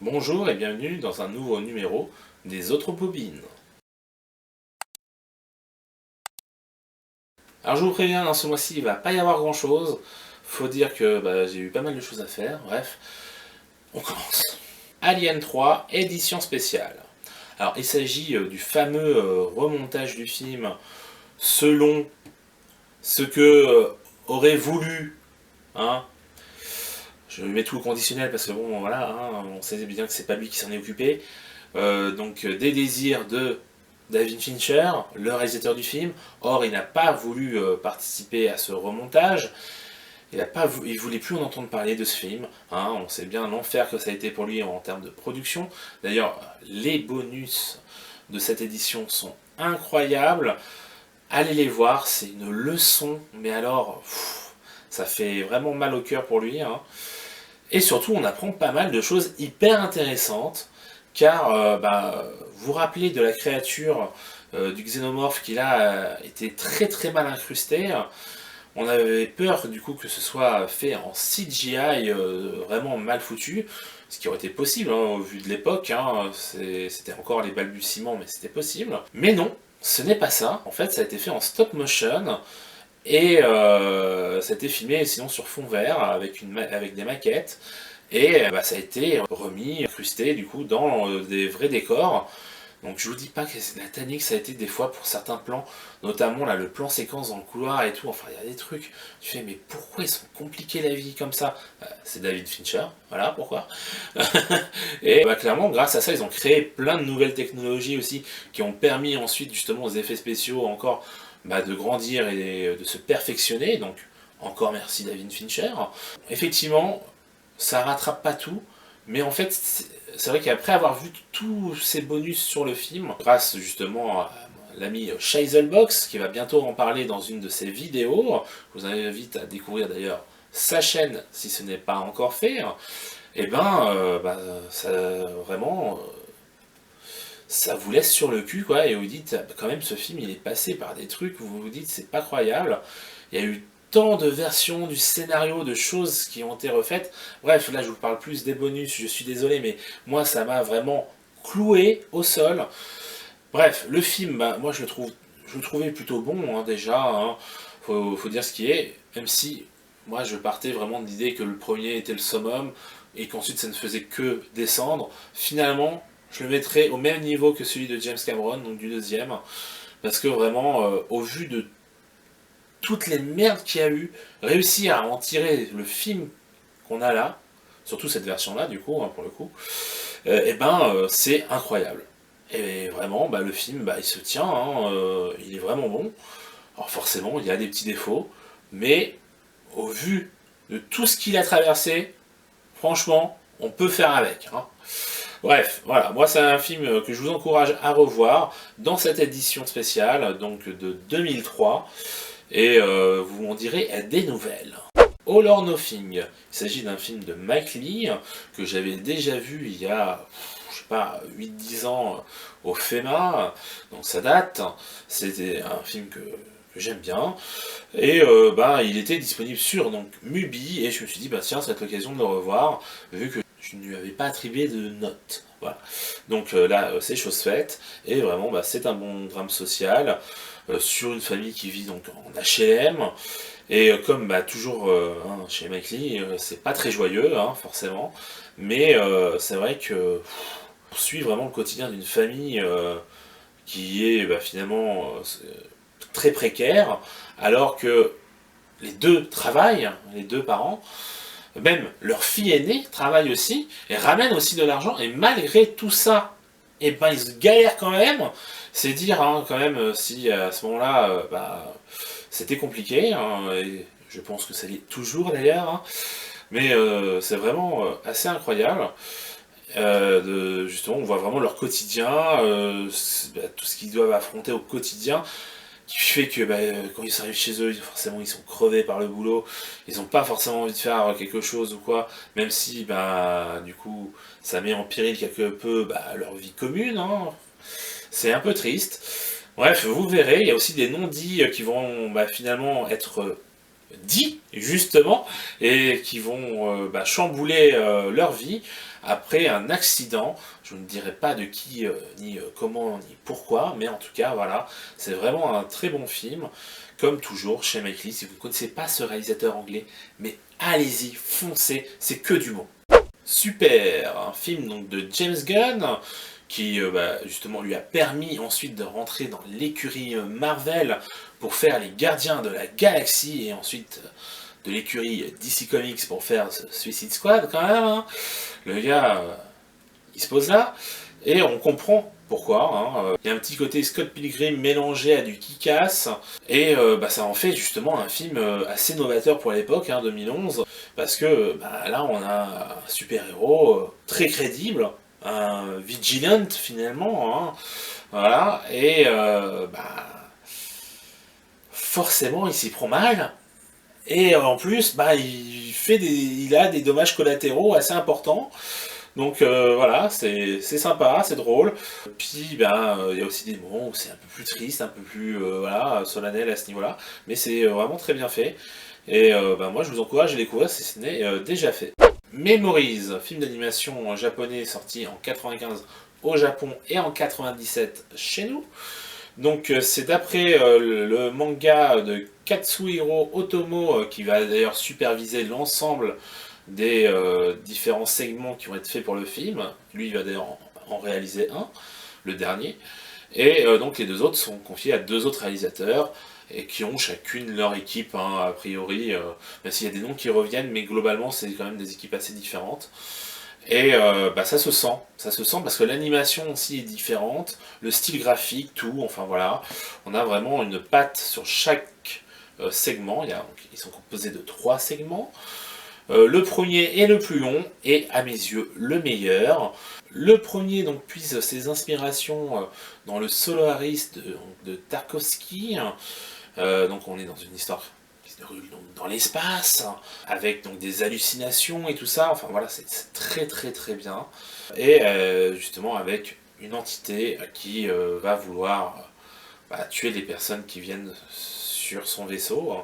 Bonjour et bienvenue dans un nouveau numéro des autres bobines. Alors je vous préviens, dans ce mois-ci il va pas y avoir grand chose. Faut dire que j'ai eu pas mal de choses à faire. Bref, on commence. Alien 3, édition spéciale. Alors il s'agit du fameux remontage du film selon ce que aurait voulu, hein. Je mets tout au conditionnel parce que bon voilà, hein, on sait bien que c'est pas lui qui s'en est occupé. Des désirs de David Fincher, le réalisateur du film. Or, il n'a pas voulu participer à ce remontage. Il voulait plus en entendre parler de ce film. Hein. On sait bien l'enfer que ça a été pour lui en termes de production. D'ailleurs, les bonus de cette édition sont incroyables. Allez les voir, c'est une leçon. Mais alors, ça fait vraiment mal au cœur pour lui. Hein. Et surtout, on apprend pas mal de choses hyper intéressantes, car vous vous rappelez de la créature du xénomorphe qui là était très très mal incrustée. On avait peur du coup que ce soit fait en CGI vraiment mal foutu, ce qui aurait été possible hein, au vu de l'époque. Hein, c'était encore les balbutiements, mais c'était possible. Mais non, ce n'est pas ça. En fait, ça a été fait en stop motion. Et ça a été filmé sinon sur fond vert avec des maquettes. Et ça a été remis, incrusté du coup dans des vrais décors. Donc je vous dis pas que la Titanic ça a été des fois pour certains plans, notamment là le plan séquence dans le couloir et tout, enfin il y a des trucs, tu fais mais pourquoi ils sont compliqués la vie comme ça. C'est David Fincher, voilà pourquoi. Et clairement grâce à ça ils ont créé plein de nouvelles technologies aussi qui ont permis ensuite justement aux effets spéciaux encore de grandir et de se perfectionner, donc encore merci David Fincher. Effectivement, ça rattrape pas tout, mais en fait, c'est vrai qu'après avoir vu tous ces bonus sur le film, grâce justement à l'ami Scheiselbox, qui va bientôt en parler dans une de ses vidéos, je vous invite à découvrir d'ailleurs sa chaîne si ce n'est pas encore fait, et ça vraiment ça vous laisse sur le cul quoi, et vous dites quand même ce film il est passé par des trucs, vous vous dites c'est pas croyable, il y a eu tant de versions du scénario, de choses qui ont été refaites. Bref, là je vous parle plus des bonus, je suis désolé, mais moi ça m'a vraiment cloué au sol. Bref, le film, moi je le trouvais plutôt bon hein, déjà, hein. Faut dire ce qui est, même si moi je partais vraiment de l'idée que le premier était le summum et qu'ensuite ça ne faisait que descendre. Finalement, je le mettrais au même niveau que celui de James Cameron, donc du deuxième, parce que vraiment, au vu de toutes les merdes qu'il y a eu, réussir à en tirer le film qu'on a là, surtout cette version-là, du coup, hein, pour le coup, c'est incroyable. Et vraiment, le film, il se tient, hein, il est vraiment bon. Alors forcément, il y a des petits défauts, mais au vu de tout ce qu'il a traversé, franchement, on peut faire avec. Hein. Bref, voilà, moi c'est un film que je vous encourage à revoir dans cette édition spéciale, donc de 2003, et vous m'en direz des nouvelles. All or Nothing, il s'agit d'un film de Mike Leigh, que j'avais déjà vu il y a, je sais pas, 8-10 ans au FEMA, donc ça date, c'était un film que j'aime bien, et il était disponible sur donc Mubi, et je me suis dit, tiens, ça va être l'occasion de le revoir, vu que je ne lui avais pas attribué de notes. Voilà. Donc là, c'est chose faite, et vraiment, c'est un bon drame social, sur une famille qui vit donc en HLM, et comme toujours hein, chez Mike Leigh, c'est pas très joyeux, hein, forcément, mais c'est vrai que on suit vraiment le quotidien d'une famille qui est finalement très précaire, alors que les deux travaillent, les deux parents, même leur fille aînée travaille aussi, et ramène aussi de l'argent, et malgré tout ça, ils se galèrent quand même. C'est dire hein, quand même si à ce moment-là, c'était compliqué, hein, et je pense que ça l'est toujours d'ailleurs, hein, mais c'est vraiment assez incroyable. Justement, on voit vraiment leur quotidien, tout ce qu'ils doivent affronter au quotidien, qui fait que quand ils arrivent chez eux, forcément ils sont crevés par le boulot, ils n'ont pas forcément envie de faire quelque chose ou quoi, même si du coup ça met en péril quelque peu leur vie commune, hein. C'est un peu triste. Bref, vous verrez, il y a aussi des non-dits qui vont finalement être dits, justement, et qui vont chambouler leur vie. après un accident. Je ne dirai pas de qui, ni comment, ni pourquoi, mais en tout cas, voilà, c'est vraiment un très bon film. Comme toujours, chez Mike Leigh, si vous ne connaissez pas ce réalisateur anglais, mais allez-y, foncez, c'est que du bon. Super, un film donc de James Gunn, qui justement lui a permis ensuite de rentrer dans l'écurie Marvel pour faire les Gardiens de la Galaxie, et ensuite de l'écurie DC Comics pour faire Suicide Squad quand même. Hein. Le gars, il se pose là, et on comprend pourquoi. Hein. Il y a un petit côté Scott Pilgrim mélangé à du Kick-Ass, et ça en fait justement un film assez novateur pour l'époque, 2011, parce que là on a un super-héros très crédible, un vigilant finalement, hein. Voilà, et forcément il s'y prend mal, et en plus il a des dommages collatéraux assez importants. Donc voilà, c'est sympa, c'est drôle. Puis il y a aussi des moments où c'est un peu plus triste, un peu plus solennel à ce niveau-là, mais c'est vraiment très bien fait. Et moi je vous encourage à découvrir si ce n'est déjà fait. Memories, film d'animation japonais sorti en 95 au Japon et en 97 chez nous. Donc c'est d'après le manga de Katsuhiro Otomo, qui va d'ailleurs superviser l'ensemble des différents segments qui vont être faits pour le film. Lui, il va d'ailleurs en réaliser un, le dernier. Et donc les deux autres sont confiés à deux autres réalisateurs, et qui ont chacune leur équipe, a priori, même s'il y a des noms qui reviennent, mais globalement c'est quand même des équipes assez différentes. Et ça se sent parce que l'animation aussi est différente, le style graphique, tout, enfin voilà, on a vraiment une patte sur chaque segment. Ils sont composés de 3 segments. Le premier est le plus long et à mes yeux le meilleur. Le premier donc puise ses inspirations dans le Solaris de Tarkovsky. Donc on est dans une histoire qui se déroule donc dans l'espace, avec donc des hallucinations et tout ça. Enfin voilà, c'est très très très bien. Et justement avec une entité qui va vouloir tuer les personnes qui viennent sur son vaisseau.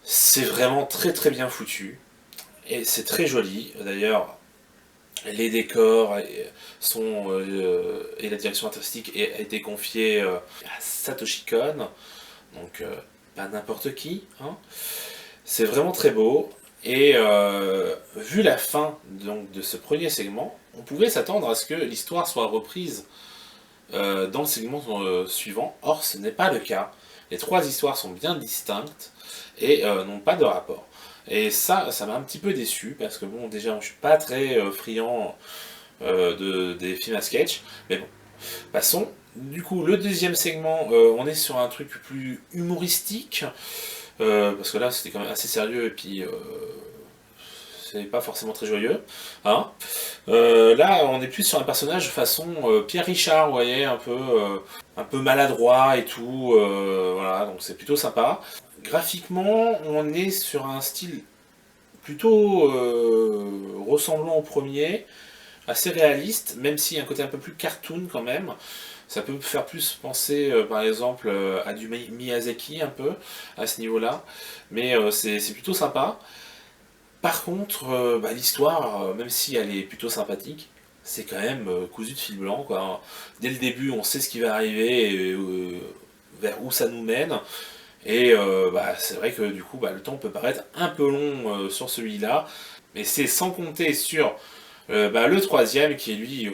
C'est vraiment très très bien foutu, et c'est très joli. D'ailleurs, les décors et la direction artistique a été confiée à Satoshi Kon, donc pas n'importe qui. Hein. C'est vraiment très beau, et vu la fin donc, de ce premier segment, on pouvait s'attendre à ce que l'histoire soit reprise dans le segment suivant. Or, ce n'est pas le cas. Les 3 histoires sont bien distinctes et n'ont pas de rapport. Et ça m'a un petit peu déçu, parce que bon, déjà, je suis pas très friand des films à sketch, mais bon, passons. Du coup, le deuxième segment, on est sur un truc plus humoristique, parce que là, c'était quand même assez sérieux, et puis c'est pas forcément très joyeux. Hein. Là, on est plus sur un personnage façon Pierre Richard, vous voyez, un peu maladroit et tout, voilà, donc c'est plutôt sympa. Graphiquement, on est sur un style plutôt ressemblant au premier, assez réaliste, même s'il y a un côté un peu plus cartoon quand même. Ça peut faire plus penser, par exemple, à du Miyazaki un peu, à ce niveau-là, mais c'est plutôt sympa. Par contre, l'histoire, même si elle est plutôt sympathique, c'est quand même cousu de fil blanc, quoi. Dès le début, on sait ce qui va arriver, et vers où ça nous mène. Et c'est vrai que du coup, le temps peut paraître un peu long sur celui-là, mais c'est sans compter sur le troisième qui, lui,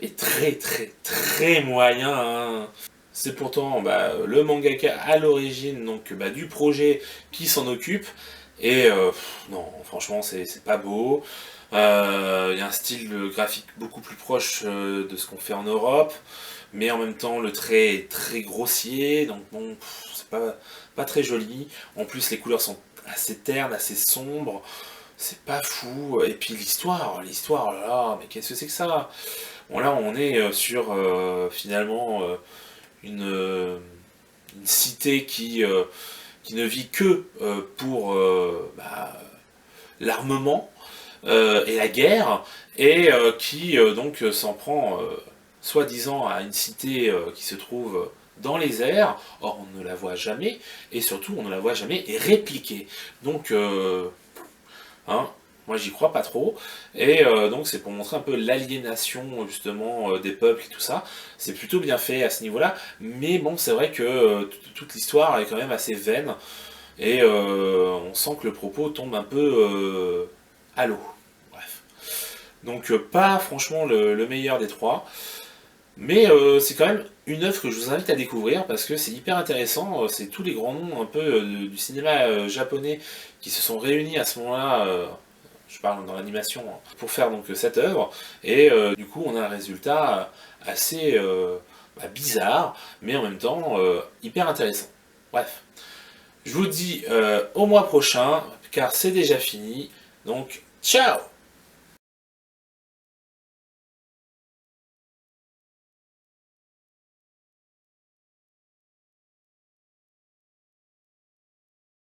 est très très très moyen. Hein. C'est pourtant le mangaka à l'origine donc du projet qui s'en occupe. Et non, franchement, c'est pas beau. Il y a un style graphique beaucoup plus proche de ce qu'on fait en Europe, mais en même temps, le trait est très grossier, donc bon, c'est pas très joli. En plus, les couleurs sont assez ternes, assez sombres. C'est pas fou. Et puis l'histoire, oh là là, mais qu'est-ce que c'est que ça? Bon, là, on est sur finalement une cité qui ne vit que pour l'armement et la guerre, et qui donc s'en prend soi-disant à une cité qui se trouve dans les airs. Or on ne la voit jamais, et surtout on ne la voit jamais répliquée. Donc hein, Moi, j'y crois pas trop. Et donc, c'est pour montrer un peu l'aliénation, justement, des peuples et tout ça. C'est plutôt bien fait à ce niveau-là. Mais bon, c'est vrai que toute l'histoire est quand même assez vaine. Et on sent que le propos tombe un peu à l'eau. Bref. Donc, pas franchement le meilleur des trois. Mais c'est quand même une œuvre que je vous invite à découvrir parce que c'est hyper intéressant. C'est tous les grands noms un peu du cinéma japonais qui se sont réunis à ce moment-là, je parle dans l'animation, hein, pour faire donc cette œuvre. Et du coup, on a un résultat assez bizarre, mais en même temps hyper intéressant. Bref, je vous dis au mois prochain, car c'est déjà fini. Donc, ciao!